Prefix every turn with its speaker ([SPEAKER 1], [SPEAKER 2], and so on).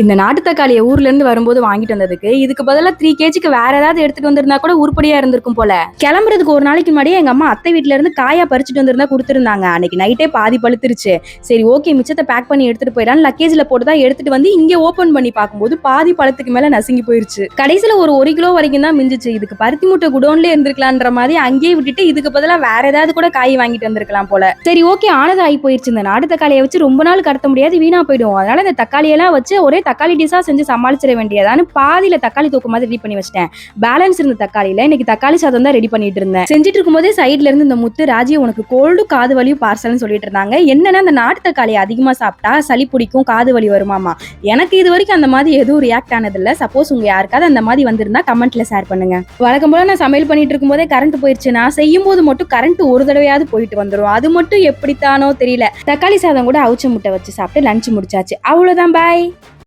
[SPEAKER 1] இந்த நாட்டு தக்காளியை ஊர்ல இருந்து வரும்போது வாங்கிட்டு வந்ததுக்கு இதுக்கு பதிலா 3 கேஜிக்கு வேற ஏதாவது எடுத்துட்டு வந்திருந்தா கூட உருப்படியா இருந்திருக்கும் போல. கிளம்புறதுக்கு ஒரு நாளைக்கு முன்னாடியே எங்க அம்மா அத்தை வீட்டுல இருந்து காயா பறிச்சுட்டு வந்திருந்தா கொடுத்துருந்தாங்க. அன்னைக்கு நைட்டே பாதி பழுத்துருச்சு. சரி ஓகே, மிச்சத்தை பேக் பண்ணி எடுத்துட்டு போயிடான்னு லக்கேஜ்ல போட்டுதான் எடுத்துட்டு வந்து இங்க ஓபன் பண்ணி பார்க்கும்போது பாதி பழத்துக்கு மேல நசுங்கி போயிருச்சு. கடைசியில ஒரு கிலோ வரைக்கும் தான் மிஞ்சிச்சு. இதுக்கு பருத்தி மூட்டை குடோன்ல இருந்திருக்கலான்ற மாதிரி அங்கேயே விட்டுட்டு இதுக்கு பதிலா வேற ஏதாவது கூட காய் வாங்கிட்டு வந்திருக்கலாம் போல. சரி ஓகே, ஆனது ஆகி போயிருச்சு. இந்த நாட்டு தக்காளியை வச்சு ரொம்ப நாள் கடத்த முடியாது, வீணா போயிடும். அதனால இந்த தக்காளியெல்லாம் வச்சு ஒரே தக்காளி டிஷா செஞ்சு சமாளிச்சிட வேண்டியதான்னு பாதியில தக்காளி தூக்கு மாதிரி ரெடி பண்ணி வச்சிட்டேன். பேலன்ஸ் இருந்த தக்காளியில இன்னைக்கு தக்காளி சாதம் தான் ரெடி பண்ணிட்டு இருந்தேன். செஞ்சுட்டு இருக்கும்போதே சைட்ல இருந்து இந்த முத்து ராஜி உனக்கு கோல்டு காது வலியும் பார்சல்னு சொல்லிட்டு இருந்தாங்க. என்னன்னா அந்த நாட்டு தக்காளி அதிகமா சாப்பிட்டா சளி பிடிக்கும், காது வலி வருமாமா. எனக்கு இது வரைக்கும் அந்த மாதிரி எதுவும் ரியாக்ட் ஆனதில்ல. சப்போஸ் உங்க யாருக்காவது அந்த மாதிரி வந்திருந்தா கமெண்ட்ல ஷேர் பண்ணுங்க. வழக்கம் போல நான் சமையல் பண்ணிட்டு இருக்கும் போதே கரண்ட் போயிருச்சு. நான் செய்யும் போது மட்டும் கரண்ட் ஒரு தடவையாவது போயிட்டு வந்துடும். அது மட்டும் எப்படித்தானோ தெரியல. தக்காளி சாதம் கூட அவிச்ச முட்டை வச்சு சாப்பிட்டு லஞ்ச் முடிச்சாச்சு. அவ்வளவுதான், பாய்.